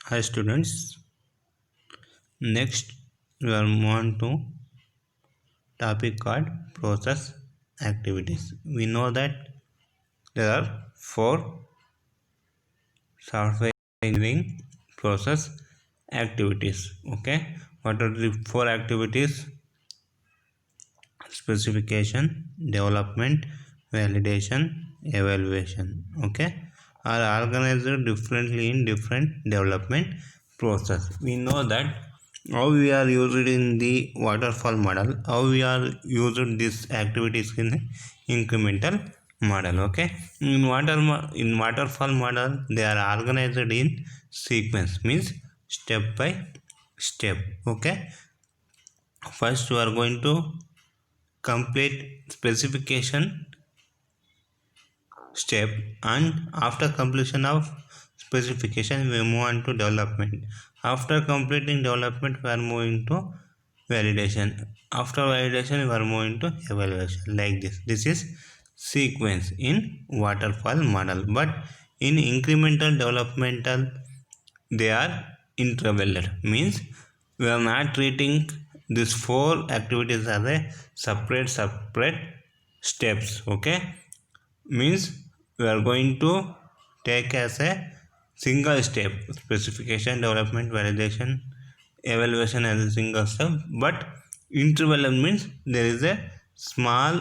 Hi students, next we are move on to topic called process activities. We know that there are four software engineering process activities. Okay, what are the four activities? Specification, development, validation, evaluation. Okay, are organized differently in different development process. We know that how we are used in the waterfall model, how we are used these activities in incremental model. Okay, in waterfall model they are organized in sequence, means step by step. Okay, first we are going to complete specification step, and after completion of specification we move on to development. After completing development we are moving to validation. After validation we are moving to evaluation, like this is sequence in waterfall model, but in incremental developmental they are intervaled, means we are not treating these four activities as a separate steps. Okay, means we are going to take as a single step: specification, development, validation, evaluation as a single step. But interval means there is a small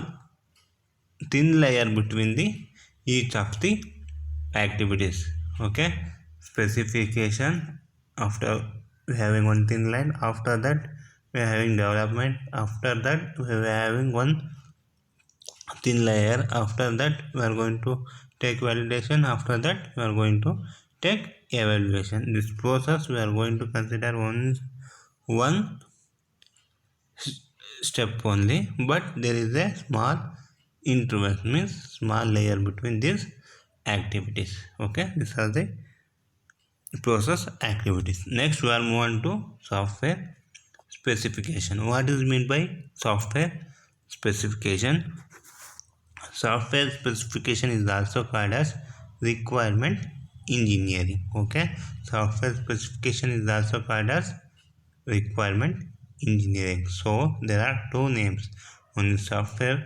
thin layer between the each of the activities. Okay, specification, after having one thin line, after that we are having development, after that we are having one thin layer, after that we are going to take validation, after that we are going to take evaluation. This process we are going to consider one step only, but there is a small interval, means small layer between these activities. Okay, these are the process activities. Next we are move on to software specification. What is meant by software specification? Software specification is also called as requirement engineering. Okay, software specification is also called as requirement engineering. So there are two names: one is software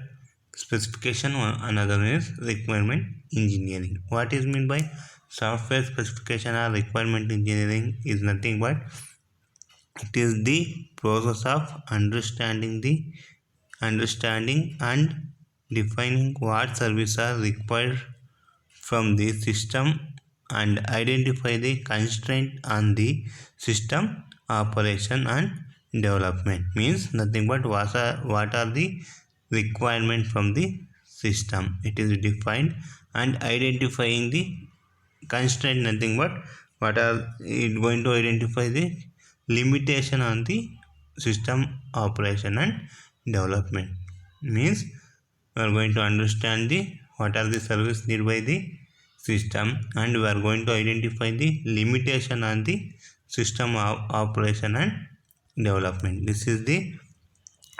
specification, another one is requirement engineering. What is meant by software specification or requirement engineering is nothing but it is the process of understanding and defining what services are required from the system and identify the constraint on the system operation and development. Means nothing but what are the requirement from the system. It is defined and identifying the constraint, nothing but what are it going to identify the limitation on the system operation and development. Means we are going to understand the what are the service needed by the system, and we are going to identify the limitation on the system operation and development. This is the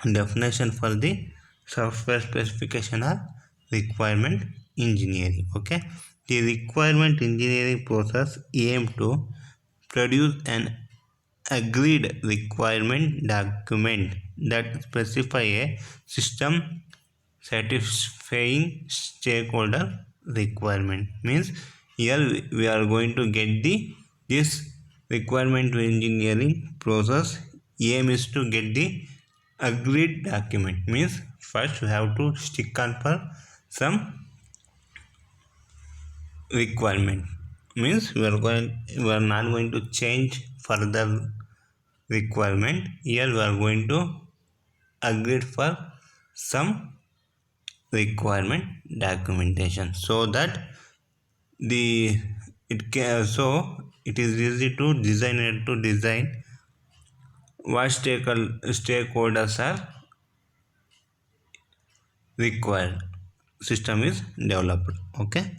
definition for the software specification or requirement engineering. Okay, the requirement engineering process aim to produce an agreed requirement document that specify a system satisfying stakeholder requirement. Means here we are going to get the this requirement engineering process aim is to get the agreed document. Means first we have to stick on for some requirement. Means we are not going to change further requirement. Here we are going to agree for some requirement documentation, so that the it can, so it is easy to design what stakeholders are required, system is developed. Okay,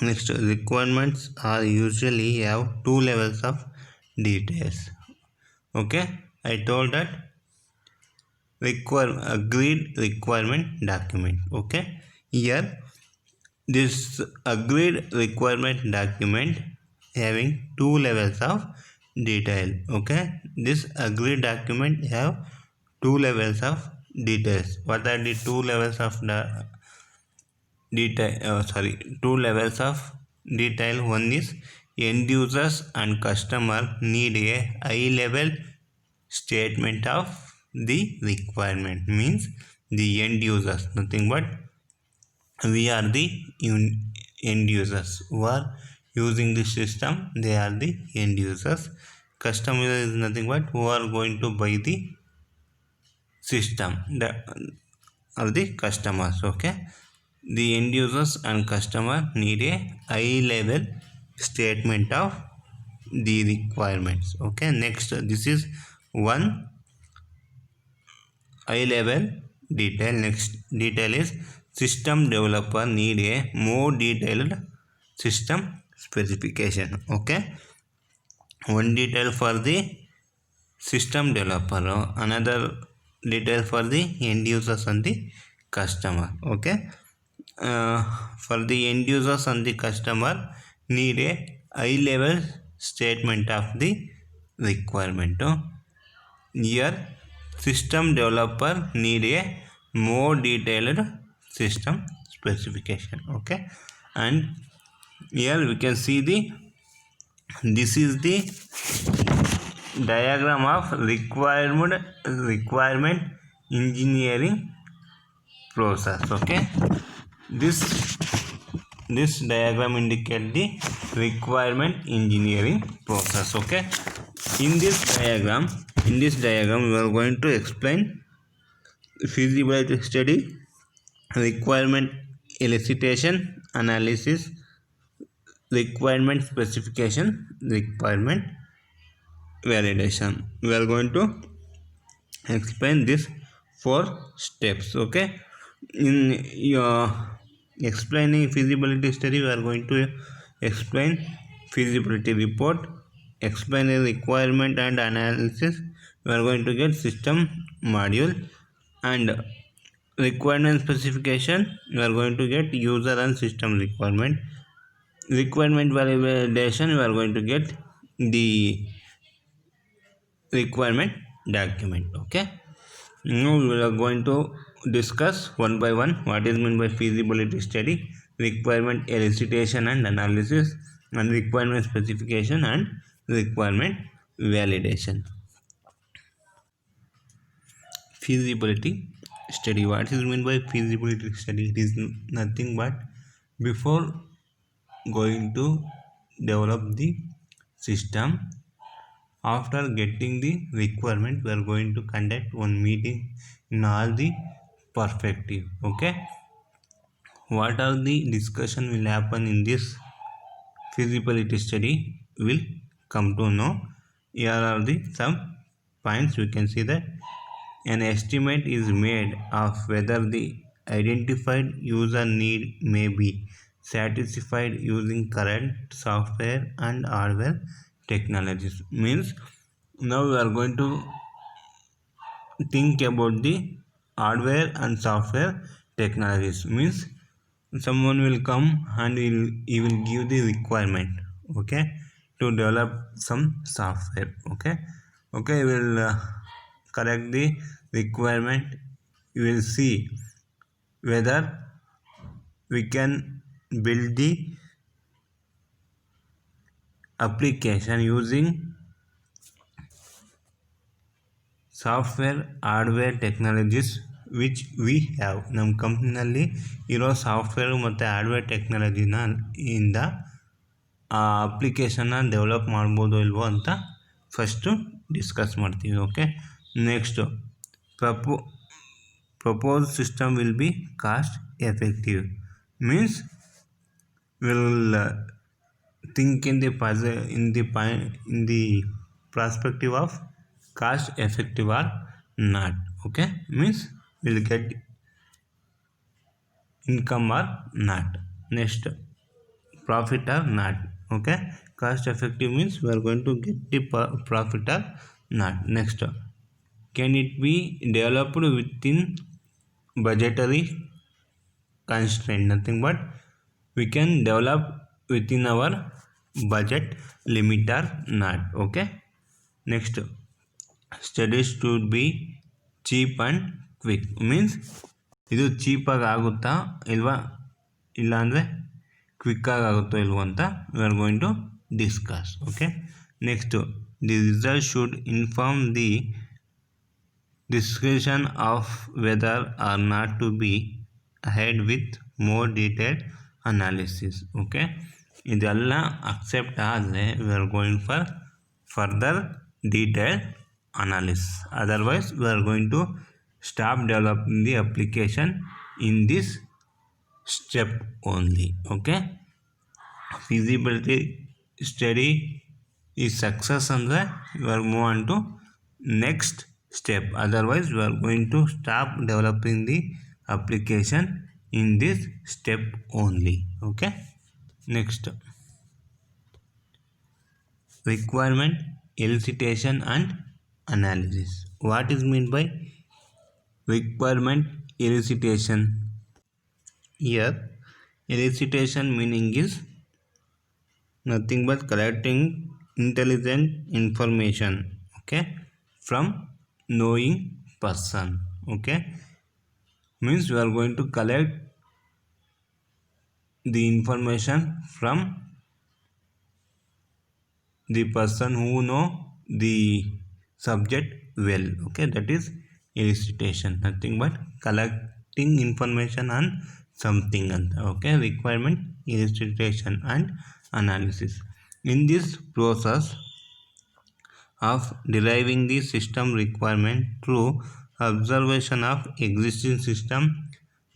next, requirements are usually have two levels of details. Okay, I told that agreed requirement document. Okay, here this agreed requirement document having two levels of detail. Okay, this agreed document have two levels of details. What are the two levels of the two levels of detail? One is end users and customer need a high level statement of the requirement. Means the end users, nothing but we are the end users who are using the system. They are the end users. Customer is nothing but who are going to buy the system, the of the customers. Okay, the end users and customer need a high level statement of the requirements. Okay, next, this is one high level detail. Next detail is system developer need a more detailed system specification. Okay, one detail for the system developer, another detail for the end users and the customer. Okay, for the end users and the customer need a high level statement of the requirement. Here system developer need a more detailed system specification. Okay, and here we can see this is the diagram of requirement engineering process. Okay, this diagram indicate the requirement engineering process. Okay, in this diagram we are going to explain feasibility study, requirement elicitation analysis, requirement specification, requirement validation. We are going to explain this 4 steps. Okay, in your explaining feasibility study, we are going to explain feasibility report, explain the requirement and analysis. We are going to get system module, and requirement specification we are going to get user and system requirement. Requirement validation we are going to get the requirement document. Okay, now we are going to discuss one by one what is meant by feasibility study, requirement elicitation and analysis, and requirement specification and requirement validation. Feasibility study, what is meant by feasibility study? It is nothing but before going to develop the system, after getting the requirement, we are going to conduct one meeting in all the perspective. Okay, what are the discussion will happen in this feasibility study will come to know. Here are the some points. We can see that an estimate is made of whether the identified user need may be satisfied using current software and hardware technologies. Means now we are going to think about the hardware and software technologies. Means someone will come and he will give the requirement. Okay, to develop some software. Okay, we will correct the requirement. You will see whether we can build the application using software hardware technologies which we have. ನಮ್ಮ ಕಂಪ್ನಿನಲ್ಲಿ ಇರೋ software ಮತ್ತು hardware ಟೆಕ್ನಾಲಜಿನ ಇಂದ ಆ ಅಪ್ಲಿಕೇಶನ್ನ develop ಮಾಡ್ಬೋದು ಇಲ್ವೋ ಅಂತ first discuss ಮಾಡ್ತೀವಿ. Okay, next propose system will be cost effective. Means will think in the perspective of cost effective or not. Okay, means will get income or not. Next, profit or not. Okay, cost effective means we are going to get the profit or not. Next, can it be developed within budgetary constraint? Nothing but we can develop within our budget limit or not. Okay, next, studies should be cheap and quick means ಇದು ಚೀಪಾಗಿ ಆಗುತ್ತಾ ಇಲ್ವಾ, ಇಲ್ಲಾಂದರೆ ಕ್ವಿಕ್ಕಾಗಿ ಆಗುತ್ತೋ ಇಲ್ವೋ ಅಂತ we are going to discuss. Okay, next the result should inform the discussion of whether or not to be ahead with more detailed analysis. Okay, ಇದೆಲ್ಲ accept ಆದರೆ we are going for further detailed analysis. Otherwise we are going to stop developing the application in this step only. Okay, feasibility study is success andre we are move on to next step. Otherwise we are going to stop developing the application in this step only. Okay, next, requirement elicitation and analysis. What is meant by requirement elicitation? Here elicitation meaning is nothing but collecting intelligent information, okay, from knowing person. Okay, means we are going to collect the information from the person who know the subject well. Okay, that is elicitation, nothing but collecting information on something. Okay, requirement elicitation and analysis. In this process of deriving the system requirement through observation of existing system,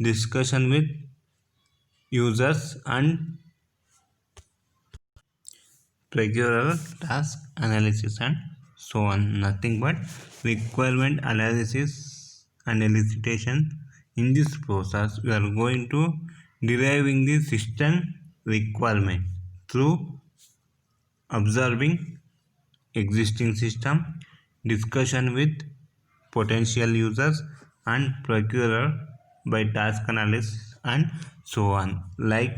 discussion with users and regular task analysis and so on, nothing but requirement analysis and elicitation. In this process we are going to deriving the system requirement through observing existing system, discussion with potential users and procurer by task analysis and so on. Like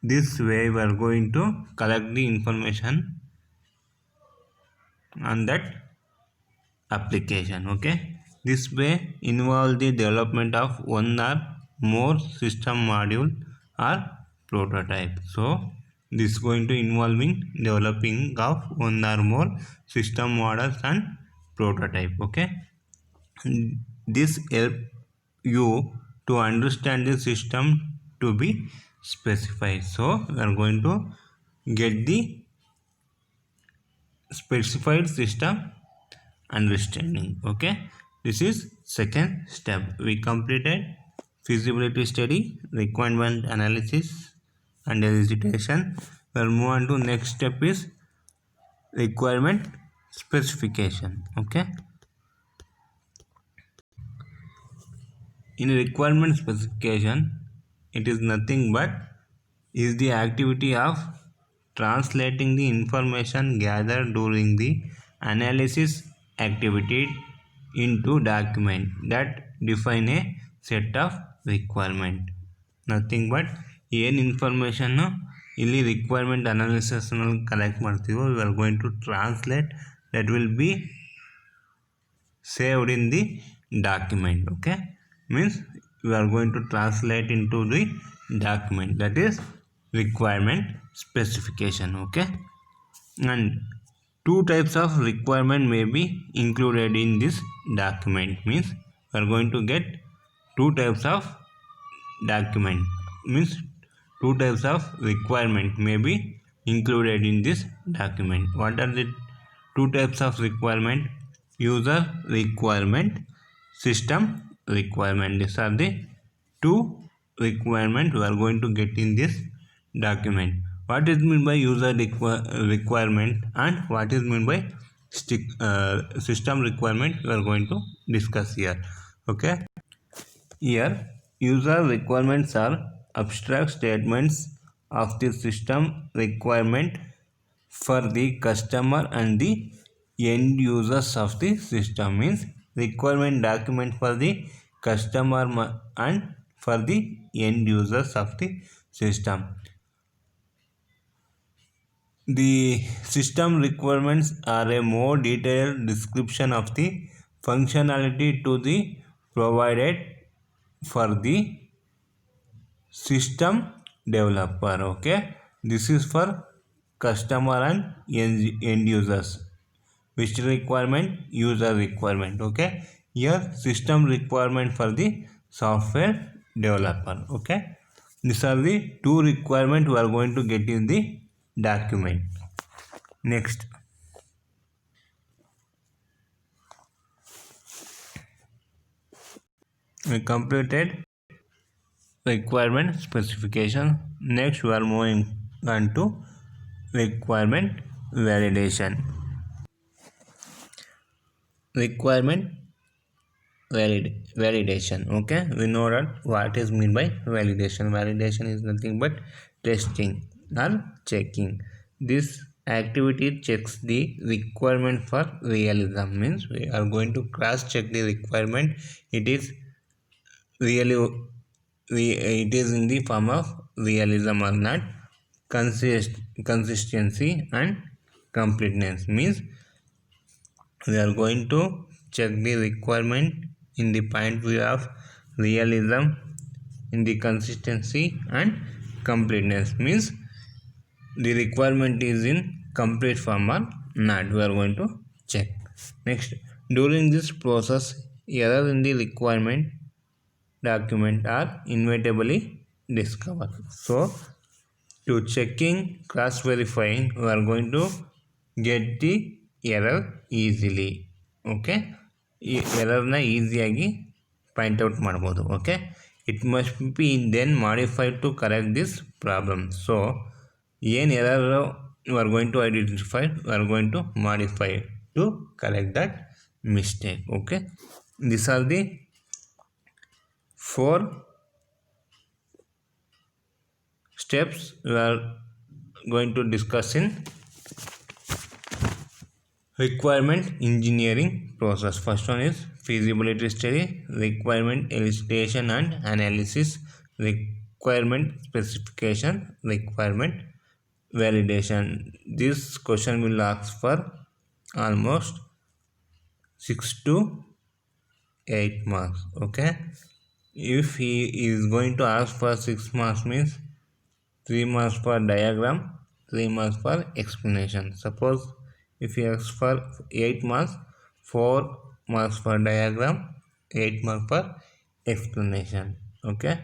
this way we are going to collect the information on that application. Okay, this way involve the development of one or more system module or prototype. So this is going to involving developing of one or more system models and prototype. Okay, this help you to understand the system to be specified. So we are going to get the specified system understanding. Okay, this is second step. We completed feasibility study, requirement analysis and elicitation. We'll move on to next step is requirement specification. Okay, in requirement specification it is nothing but is the activity of translating the information gathered during the analysis activity into document that define a set of requirement. Nothing but ಏನು ಇನ್ಫಾರ್ಮೇಷನ್ನು ಇಲ್ಲಿ requirement ಅನಾಲಿಸಿಸ್ನಲ್ಲಿ collect ಮಾಡ್ತೀವೋ we are going to translate that will be saved in the document. Okay, means we are going to translate into the document, that is requirement specification. Okay, and two types of requirement may be included in this document. Means we are going to get two types of document, means two types of requirement may be included in this document. What are the two types of requirement? User requirement, system requirement. These are the two requirement we are going to get in this document. What is meant by user requirement and what is meant by system requirement we are going to discuss here. Okay, here user requirements are abstract statements of the system requirement for the customer and the end users of the system. Means requirement document for the customer and for the end users of the system. The system requirements are a more detailed description of the functionality to the provided for the system developer. Okay, this is for customer and end users, which requirement user requirement. Okay, here system requirement for the software developer. Okay, these are the two requirement we are going to get in the document. Next, we completed requirement specification. Next, we are moving on to requirement validation. Requirement validation. Okay, we know that what is mean by validation. Validation is nothing but testing or checking. This activity checks the requirement for realism, means we are going to cross check the requirement. It is really it is in the form of realism or not. Consistency and completeness, means we are going to check the requirement in the point of view of realism, in the consistency and completeness, means the requirement is in complete form or not, we are going to check. Next, during this process, error in the requirement document are inevitably discovered. So to checking, cross verifying, we are going to get the error easily. Okay, ಈ ಎರರ್ನ ಈಸಿಯಾಗಿ point out ಮಾಡ್ಬೋದು. Okay, it must be then modified to correct this problem. So ಏನು error you are going to identify, you are going to modify to correct that mistake. Okay, this are the 4 steps we are going to discuss in requirement engineering process. First one is feasibility study, requirement elicitation and analysis, requirement specification, requirement validation. This question will ask for almost 6 to 8 marks. Okay, if he is going to ask for 6 marks, means 3 marks for diagram, 3 marks for explanation. Suppose if he asks for 8 marks, 4 marks for diagram, 8 marks for explanation. Okay,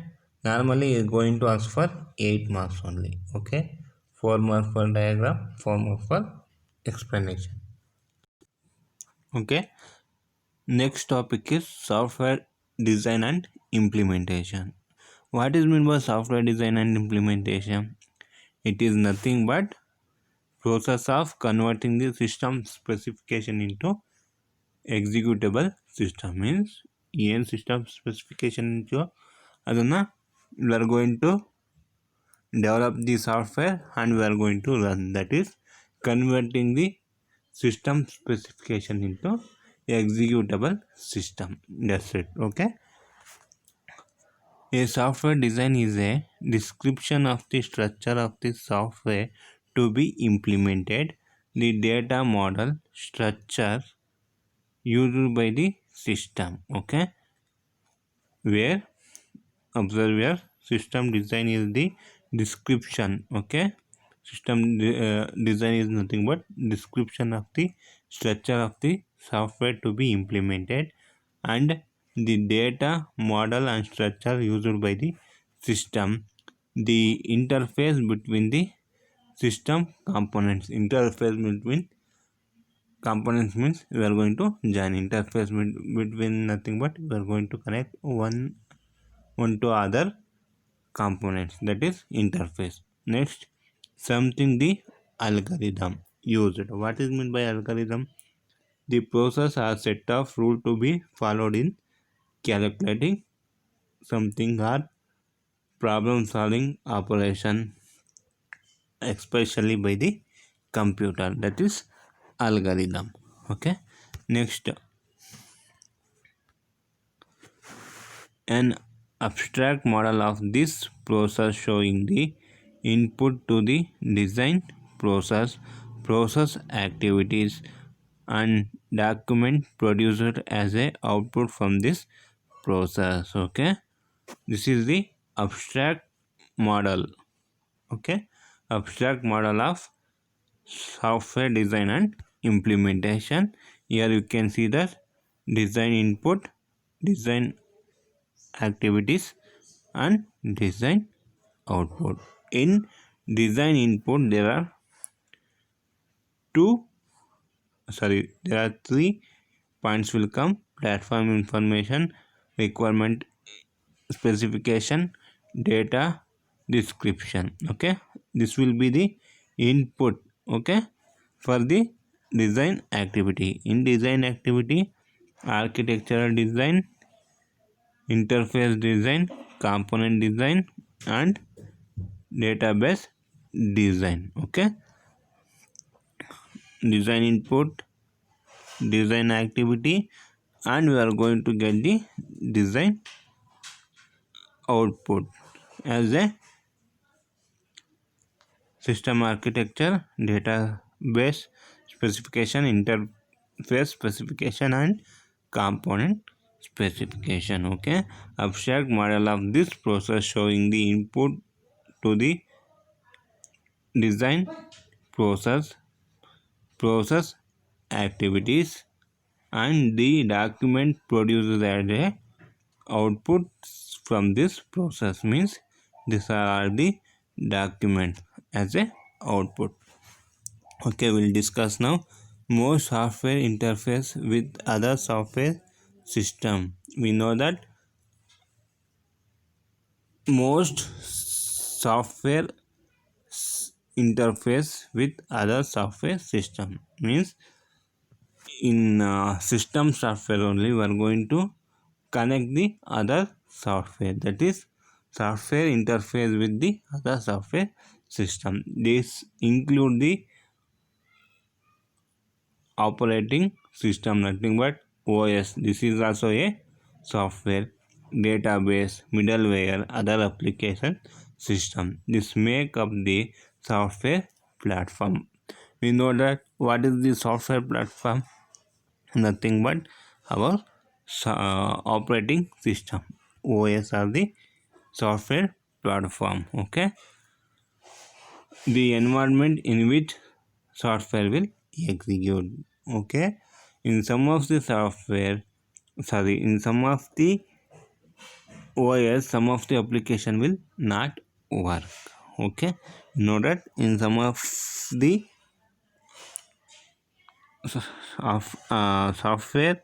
normally he is going to ask for 8 marks only. Okay, 4 marks for diagram, 4 marks for explanation. Okay, next topic is software design and implementation. What is meant by software design and implementation? It is nothing but process of converting the system specification into executable system. Means ಏನು system specification into ಅದನ್ನು we are going to develop the software and we are going to run. That is converting the system specification into executable system. That's it. Okay, a software design is a description of the structure of the software to be implemented, the data model structure used by the system. Okay, where observe where system design is the description. Okay, system design is nothing but description of the structure of the software to be implemented and the data model and structure used by the system, the interface between the system components. Interface between components means we are going to join. Interface between nothing but we are going to connect one to other components, that is interface. Next, something the algorithm used. What is meant by algorithm? The process or set of rules to be followed in calculating something or problem solving operation, especially by the computer, that is algorithm. Okay, next, an abstract model of this process showing the input to the design process, process activities, and document produced as a output from this process. Okay, this is the abstract model. Okay, abstract model of software design and implementation. Here you can see that design input, design activities, and design output. In design input there are three points will come: platform information, requirement specification, data description. Okay, this will be the input, okay, for the design activity. In design activity, architectural design, interface design, component design, and database design. Okay, design input, design activity, and we are going to get the design output as a system architecture, database specification, interface specification, and component specification. Okay, abstract model of this process showing the input to the design process, process activities, and the document produced as a outputs from this process. Means these are the document as a output. Okay, we'll discuss now more software interface with other software system. We know that most software interface with other software system. Means in system software only we are going to connect the other software, that is software interface with the other software system. This include the operating system, nothing but OS. This is also a software, database, middleware, other application system. This make up the software platform. We know that what is the software platform? Nothing but our operating system. OS are the software platform. Okay, the environment in which software will execute. Okay, in some of the software, in some of the OS, some of the application will not work. Okay, know that in some of the software,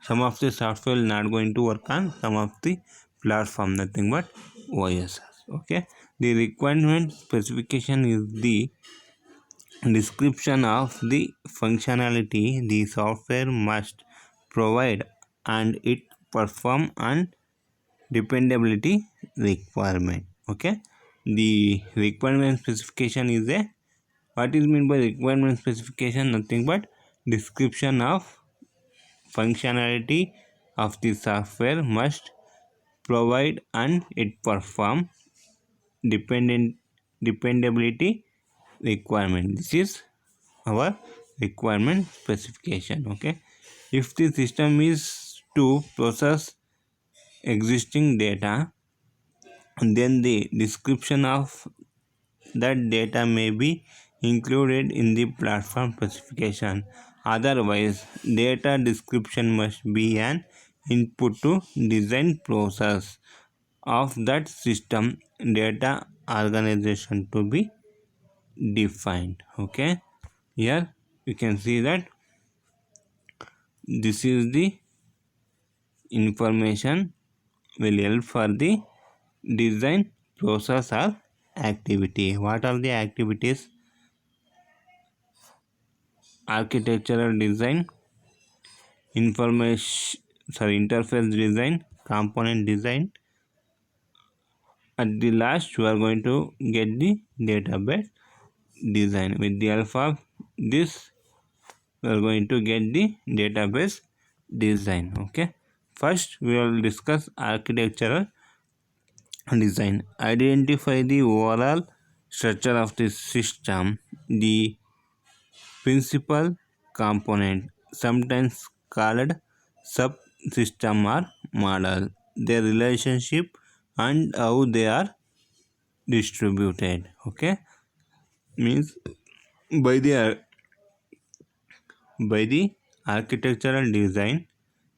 some of the software will not going to work on some of the platform, nothing but OS. Okay, the requirement specification is the description of the functionality the software must provide and it perform and dependability requirement. Okay, the requirement specification is a, what is meant by requirement specification? Nothing but description of functionality of the software must provide and it perform dependability requirement. This is our requirement specification. Okay, if the system is to process existing data, then the description of that data may be included in the platform specification. Otherwise, data description must be an input to design process of that system data organization to be defined. Okay, here you can see that this is the information will help for the design process or activity. What are the activities? Architectural design, interface design, component design. At the last we are going to get the database design. With the help of this we are going to get the database design. Okay, first we will discuss architectural design. Identify the overall structure of the system, the principal component, sometimes called subsystem or model, their relationship and how they are distributed. Okay, means by the architectural design,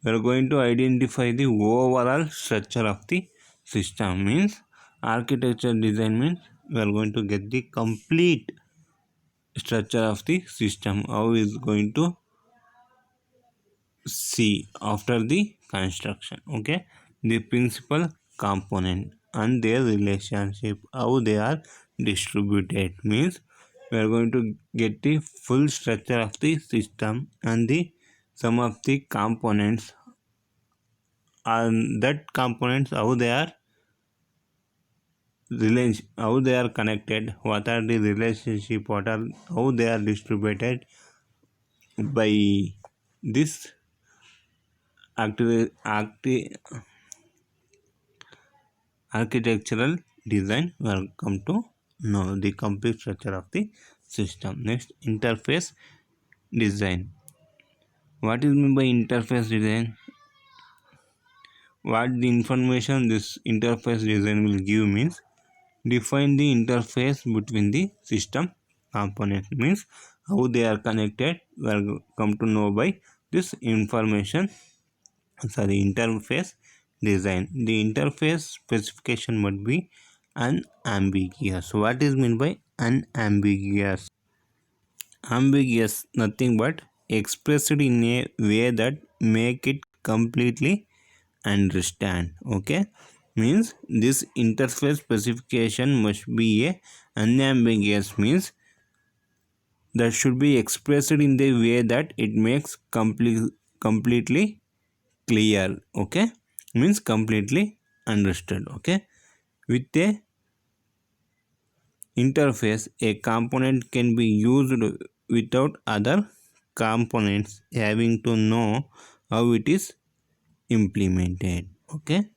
we are going to identify the overall structure of the system. Means architectural design means we are going to get the complete structure of the system, how is going to see after the construction. Okay, the principal component and their relationship, how they are distributed, means we are going to get the full structure of the system and the some of the components, and that components how they are how they are connected, what are the relationship, what are how they are distributed by this architectural design. We will come to know the complete structure of the system. Next, interface design. What is meant by interface design? What the information this interface design will give means define the interface between the system components, means how they are connected. We will come to know by this information. Sorry, interface design. The interface specification must be unambiguous. What is meant by unambiguous? Ambiguous, nothing but expressed in a way that make it completely understand. Okay, means this interface specification must be a unambiguous, means that should be expressed in the way that it makes completely clear. Okay, means completely understood. Okay, with a interface, a component can be used without other components having to know how it is implemented. Okay,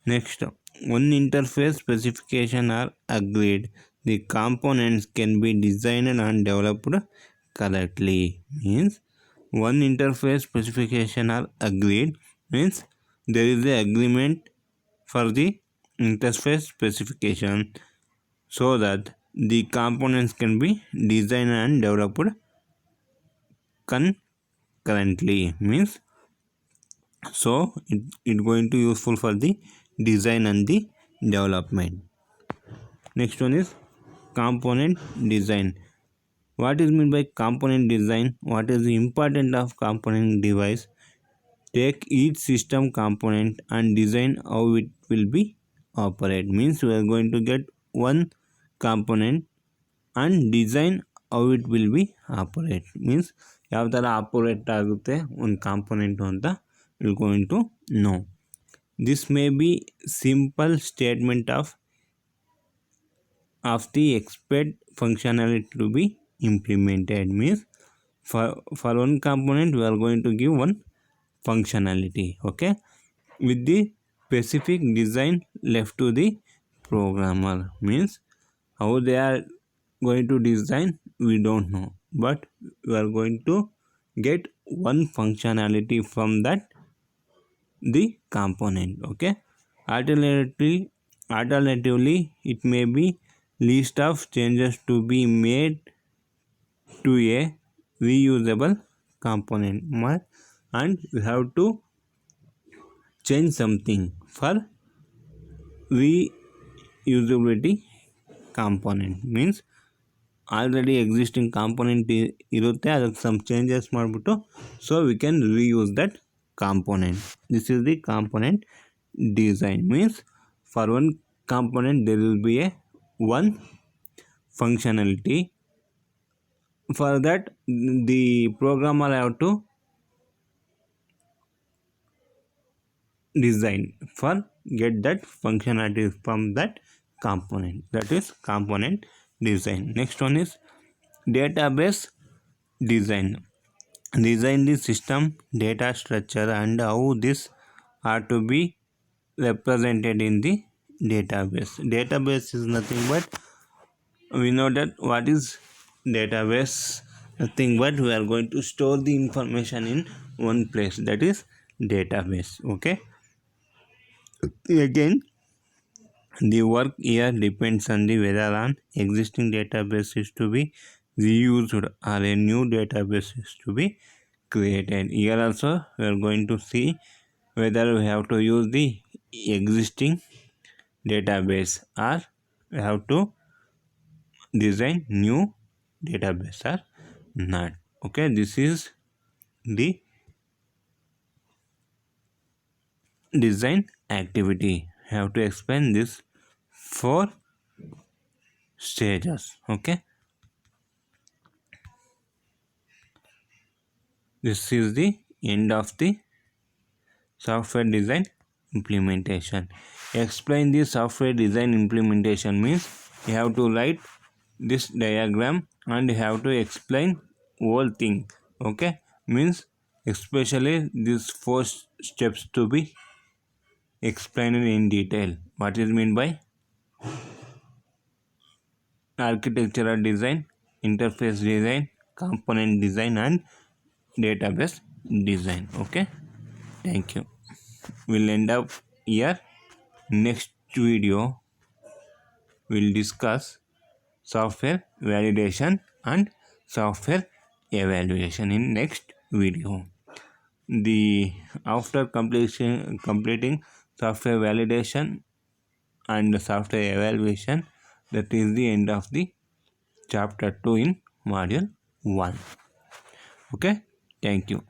next, one interface specification are agreed, the components can be designed and developed correctly. Means one interface specification are agreed, means there is a agreement for the interface specification so that the components can be designed and developed concurrently. Means so it going to useful for the design and the development. Next one is component design. What is meant by component design? What is the importance of component device? Take each system component and design how it will be operate. Means we are going to get one component and design how it will be operate. Means ಯಾವ ಥರ operate ಆಗುತ್ತೆ ಒಂದು component ಅಂತ we're going to know. This may be simple statement of the expect functionality to be implemented. Means for one component we are going to give one functionality. Okay, with the specific design left to the programmer. Means how they are going to design we don't know, but we are going to get one functionality from that the component. Okay, alternatively it may be list of changes to be made to a reusable component, and we have to change something for reusability component. Means already existing component ಇರುತ್ತೆ, ಅದಕ್ಕೆ some changes ಮಾಡಿಬಿಟ್ಟು so we can reuse that component. This is the component design. Means for one component there will be a one functionality. For that the programmer have to design for get that functionality from that component. That is component design. Next one is database design. Design the system data structure and how this are to be represented in the database. Database is nothing but we know that what is database, nothing but we are going to store the information in one place, that is database. Okay, again the work here depends on the whether an existing database is to be reused or a new database is to be created. Here also we are going to see whether we have to use the existing database or we have to design new database or not. Okay, this is the design activity. I have to explain this 4 stages. Okay, this is the end of the software design implementation. Explain the software design implementation means you have to write this diagram and you have to explain whole thing. Okay, means especially these 4 steps to be explained in detail. What is mean by architectural design, interface design, component design and database design. Okay, thank you. We'll end up here. Next video we'll discuss software validation and software evaluation in next video. The after completing software validation and software evaluation, that is the end of the chapter 2 in module 1. Okay, thank you.